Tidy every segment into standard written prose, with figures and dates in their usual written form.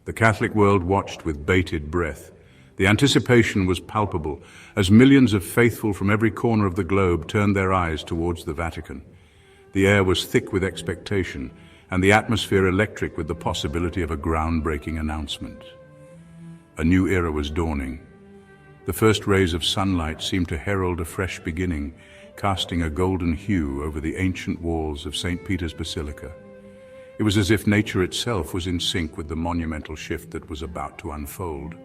The Catholic world watched with bated breath. The anticipation was palpable as millions of faithful from every corner of the globe turned their eyes towards the Vatican. The air was thick with expectation, and the atmosphere electric with the possibility of a groundbreaking announcement. A new era was dawning. The first rays of sunlight seemed to herald a fresh beginning, casting a golden hue over the ancient walls of St. Peter's Basilica. It was as if nature itself was in sync with the monumental shift that was about to unfold.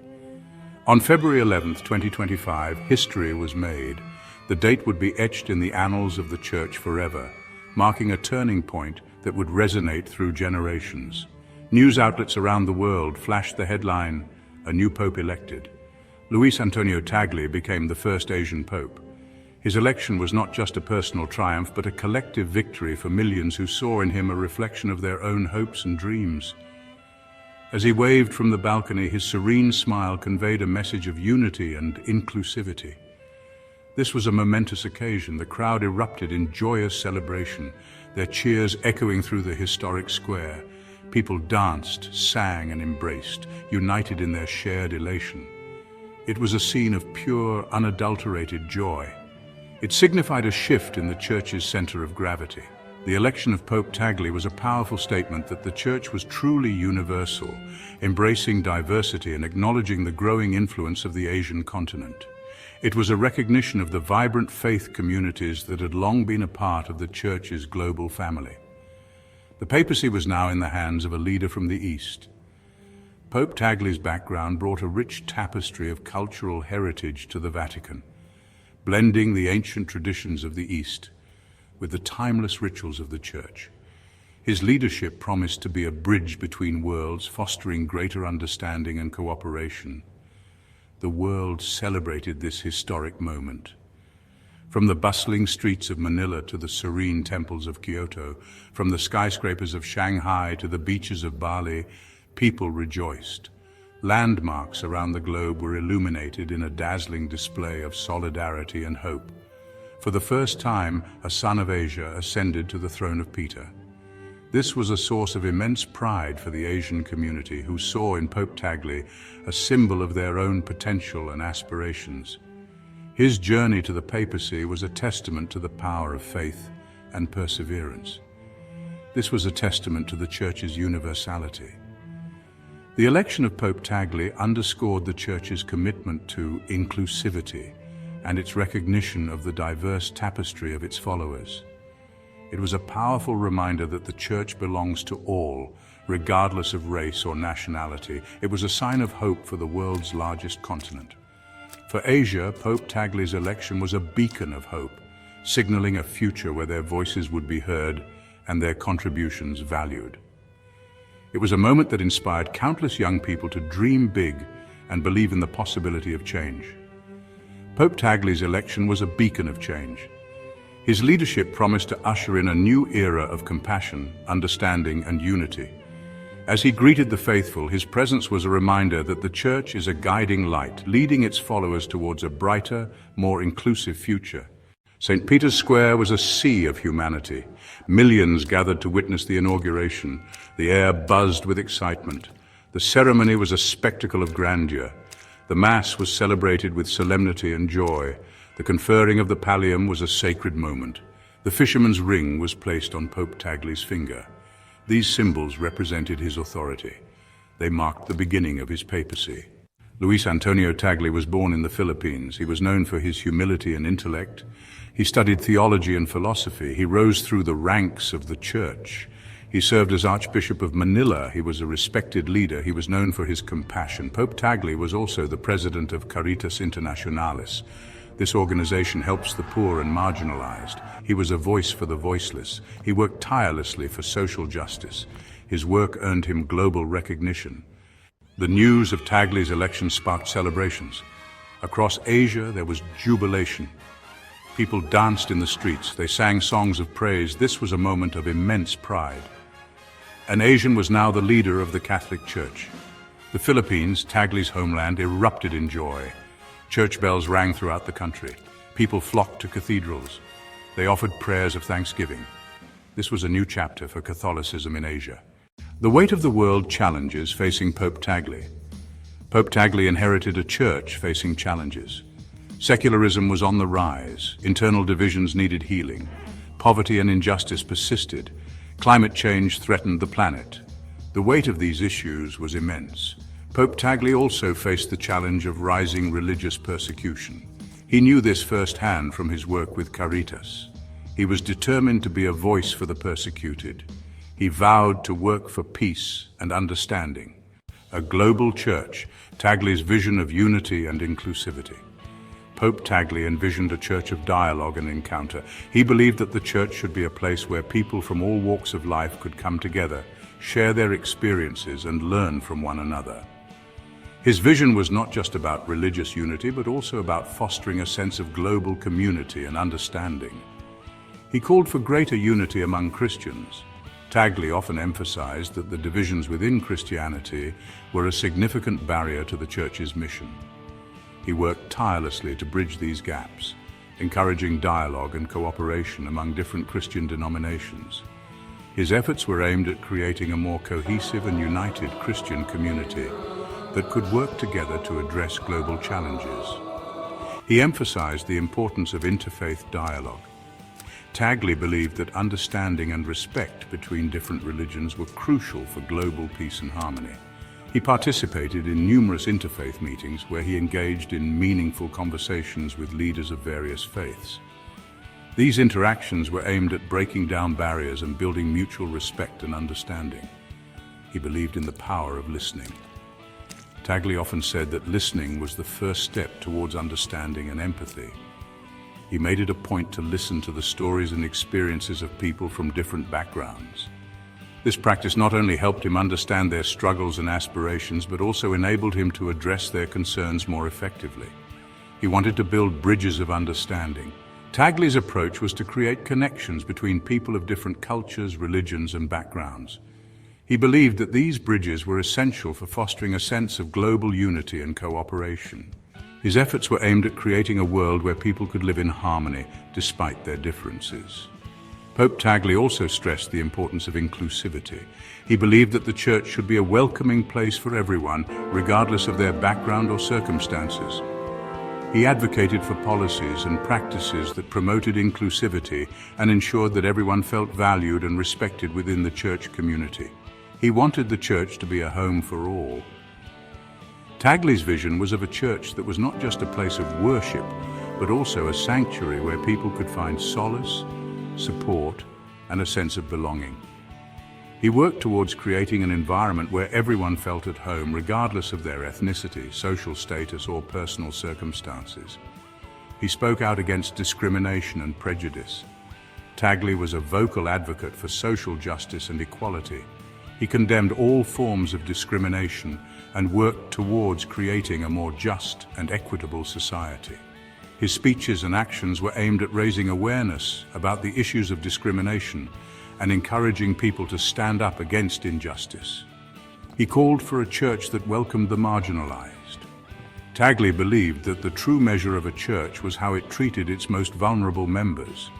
On February 11th, 2025, history was made. The date would be etched in the annals of the Church forever, marking a turning point that would resonate through generations. News outlets around the world flashed the headline, "A new Pope elected." Luis Antonio Tagle became the first Asian Pope. His election was not just a personal triumph, but a collective victory for millions who saw in him a reflection of their own hopes and dreams. As he waved from the balcony, his serene smile conveyed a message of unity and inclusivity. This was a momentous occasion. The crowd erupted in joyous celebration, their cheers echoing through the historic square. People danced, sang, and embraced, united in their shared elation. It was a scene of pure, unadulterated joy. It signified a shift in the Church's center of gravity. The election of Pope Tagle was a powerful statement that the Church was truly universal, embracing diversity and acknowledging the growing influence of the Asian continent. It was a recognition of the vibrant faith communities that had long been a part of the Church's global family. The papacy was now in the hands of a leader from the East. Pope Tagle's background brought a rich tapestry of cultural heritage to the Vatican, blending the ancient traditions of the East with the timeless rituals of the Church. His leadership promised to be a bridge between worlds, fostering greater understanding and cooperation. The world celebrated this historic moment. From the bustling streets of Manila to the serene temples of Kyoto, from the skyscrapers of Shanghai to the beaches of Bali, people rejoiced. Landmarks around the globe were illuminated in a dazzling display of solidarity and hope. For the first time, a son of Asia ascended to the throne of Peter. This was a source of immense pride for the Asian community, who saw in Pope Tagle a symbol of their own potential and aspirations. His journey to the papacy was a testament to the power of faith and perseverance. This was a testament to the Church's universality. The election of Pope Tagle underscored the Church's commitment to inclusivity and its recognition of the diverse tapestry of its followers. It was a powerful reminder that the Church belongs to all, regardless of race or nationality. It was a sign of hope for the world's largest continent. For Asia, Pope Tagle's election was a beacon of hope, signaling a future where their voices would be heard and their contributions valued. It was a moment that inspired countless young people to dream big and believe in the possibility of change. Pope Tagle's election was a beacon of change. His leadership promised to usher in a new era of compassion, understanding, and unity. As he greeted the faithful, his presence was a reminder that the Church is a guiding light, leading its followers towards a brighter, more inclusive future. St. Peter's Square was a sea of humanity. Millions gathered to witness the inauguration. The air buzzed with excitement. The ceremony was a spectacle of grandeur. The Mass was celebrated with solemnity and joy. The conferring of the pallium was a sacred moment. The fisherman's ring was placed on Pope Tagle's finger. These symbols represented his authority. They marked the beginning of his papacy. Luis Antonio Tagle was born in the Philippines. He was known for his humility and intellect. He studied theology and philosophy. He rose through the ranks of the Church. He served as Archbishop of Manila. He was a respected leader. He was known for his compassion. Pope Tagle was also the president of Caritas Internationalis. This organization helps the poor and marginalized. He was a voice for the voiceless. He worked tirelessly for social justice. His work earned him global recognition. The news of Tagle's election sparked celebrations. Across Asia, there was jubilation. People danced in the streets. They sang songs of praise. This was a moment of immense pride. An Asian was now the leader of the Catholic Church. The Philippines, Tagle's homeland, erupted in joy. Church bells rang throughout the country. People flocked to cathedrals. They offered prayers of thanksgiving. This was a new chapter for Catholicism in Asia. The weight of the world challenges facing Pope Tagle. Pope Tagle inherited a church facing challenges. Secularism was on the rise, internal divisions needed healing, poverty and injustice persisted, climate change threatened the planet. The weight of these issues was immense. Pope Tagle also faced the challenge of rising religious persecution. He knew this firsthand from his work with Caritas. He was determined to be a voice for the persecuted. He vowed to work for peace and understanding. A global church, Tagle's vision of unity and inclusivity. Pope Tagle envisioned a church of dialogue and encounter. He believed that the church should be a place where people from all walks of life could come together, share their experiences, and learn from one another. His vision was not just about religious unity, but also about fostering a sense of global community and understanding. He called for greater unity among Christians. Tagle often emphasized that the divisions within Christianity were a significant barrier to the church's mission. He worked tirelessly to bridge these gaps, encouraging dialogue and cooperation among different Christian denominations. His efforts were aimed at creating a more cohesive and united Christian community that could work together to address global challenges. He emphasized the importance of interfaith dialogue. Tagle believed that understanding and respect between different religions were crucial for global peace and harmony. He participated in numerous interfaith meetings where he engaged in meaningful conversations with leaders of various faiths. These interactions were aimed at breaking down barriers and building mutual respect and understanding. He believed in the power of listening. Tagle often said that listening was the first step towards understanding and empathy. He made it a point to listen to the stories and experiences of people from different backgrounds. This practice not only helped him understand their struggles and aspirations, but also enabled him to address their concerns more effectively. He wanted to build bridges of understanding. Tagle's approach was to create connections between people of different cultures, religions, and backgrounds. He believed that these bridges were essential for fostering a sense of global unity and cooperation. His efforts were aimed at creating a world where people could live in harmony despite their differences. Pope Tagle also stressed the importance of inclusivity. He believed that the church should be a welcoming place for everyone, regardless of their background or circumstances. He advocated for policies and practices that promoted inclusivity and ensured that everyone felt valued and respected within the church community. He wanted the church to be a home for all. Tagle's vision was of a church that was not just a place of worship, but also a sanctuary where people could find solace, support, and a sense of belonging. He worked towards creating an environment where everyone felt at home, regardless of their ethnicity, social status, or personal circumstances. He spoke out against discrimination and prejudice. Tagle was a vocal advocate for social justice and equality. He condemned all forms of discrimination and worked towards creating a more just and equitable society. His speeches and actions were aimed at raising awareness about the issues of discrimination and encouraging people to stand up against injustice. He called for a church that welcomed the marginalized. Tagle believed that the true measure of a church was how it treated its most vulnerable members.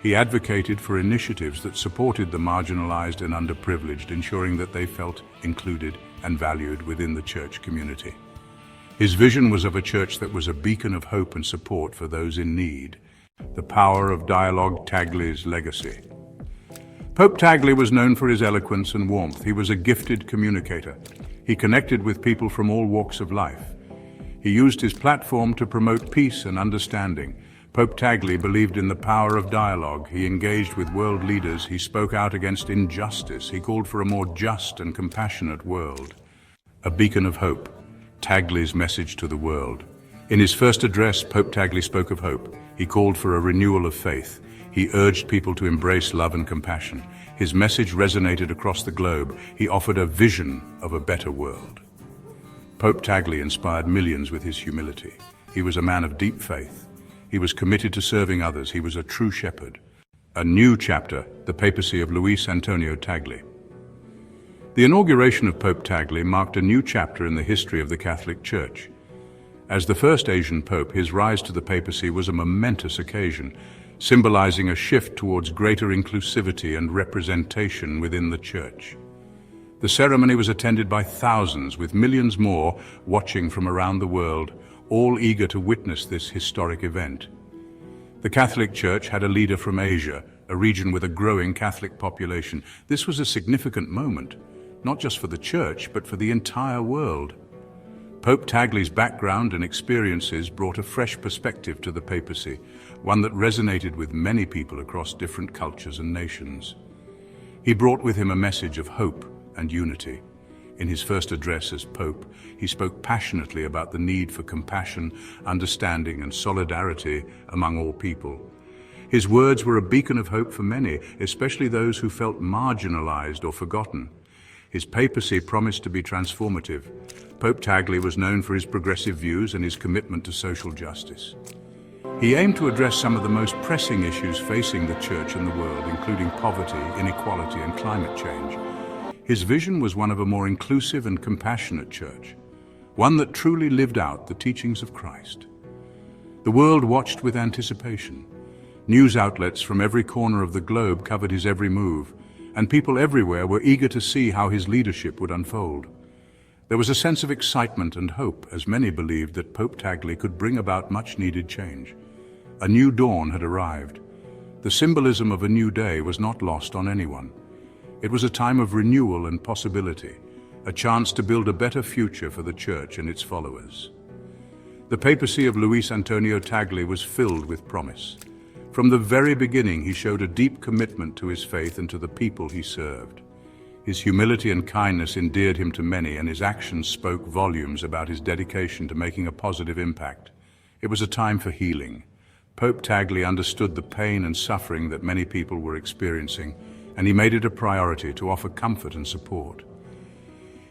He advocated for initiatives that supported the marginalized and underprivileged, ensuring that they felt included and valued within the church community. His vision was of a church that was a beacon of hope and support for those in need. The power of dialogue, Tagle's legacy. Pope Tagle was known for his eloquence and warmth. He was a gifted communicator. He connected with people from all walks of life. He used his platform to promote peace and understanding. Pope Tagle believed in the power of dialogue. He engaged with world leaders. He spoke out against injustice. He called for a more just and compassionate world. A beacon of hope, Tagle's message to the world. In his first address, Pope Tagle spoke of hope. He called for a renewal of faith. He urged people to embrace love and compassion. His message resonated across the globe. He offered a vision of a better world. Pope Tagle inspired millions with his humility. He was a man of deep faith. He was committed to serving others. He was a true shepherd. A new chapter, the Papacy of Luis Antonio Tagle. The inauguration of Pope Tagle marked a new chapter in the history of the Catholic Church. As the first Asian pope, his rise to the papacy was a momentous occasion, symbolizing a shift towards greater inclusivity and representation within the Church. The ceremony was attended by thousands, with millions more watching from around the world, all eager to witness this historic event. The Catholic Church had a leader from Asia, a region with a growing Catholic population. This was a significant moment, not just for the Church, but for the entire world. Pope Tagle's background and experiences brought a fresh perspective to the papacy, one that resonated with many people across different cultures and nations. He brought with him a message of hope and unity. In his first address as Pope, he spoke passionately about the need for compassion, understanding, and solidarity among all people. His words were a beacon of hope for many, especially those who felt marginalized or forgotten. His papacy promised to be transformative. Pope Tagle was known for his progressive views and his commitment to social justice. He aimed to address some of the most pressing issues facing the Church and the world, including poverty, inequality, and climate change. His vision was one of a more inclusive and compassionate church, one that truly lived out the teachings of Christ. The world watched with anticipation. News outlets from every corner of the globe covered his every move, and people everywhere were eager to see how his leadership would unfold. There was a sense of excitement and hope, as many believed that Pope Tagle could bring about much-needed change. A new dawn had arrived. The symbolism of a new day was not lost on anyone. It was a time of renewal and possibility, a chance to build a better future for the Church and its followers. The papacy of Luis Antonio Tagle was filled with promise. From the very beginning, he showed a deep commitment to his faith and to the people he served. His humility and kindness endeared him to many, and his actions spoke volumes about his dedication to making a positive impact. It was a time for healing. Pope Tagle understood the pain and suffering that many people were experiencing, and he made it a priority to offer comfort and support.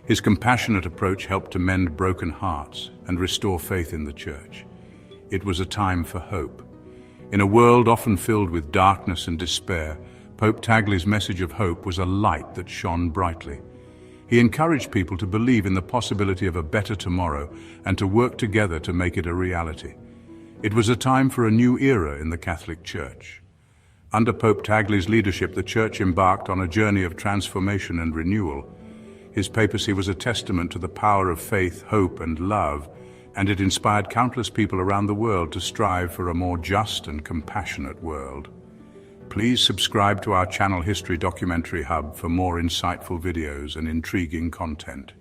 His compassionate approach helped to mend broken hearts and restore faith in the Church. It was a time for hope. In a world often filled with darkness and despair, Pope Tagle's message of hope was a light that shone brightly. He encouraged people to believe in the possibility of a better tomorrow and to work together to make it a reality. It was a time for a new era in the Catholic Church. Under Pope Tagle's leadership, the Church embarked on a journey of transformation and renewal. His papacy was a testament to the power of faith, hope, and love, and it inspired countless people around the world to strive for a more just and compassionate world. Please subscribe to our channel History Documentary Hub for more insightful videos and intriguing content.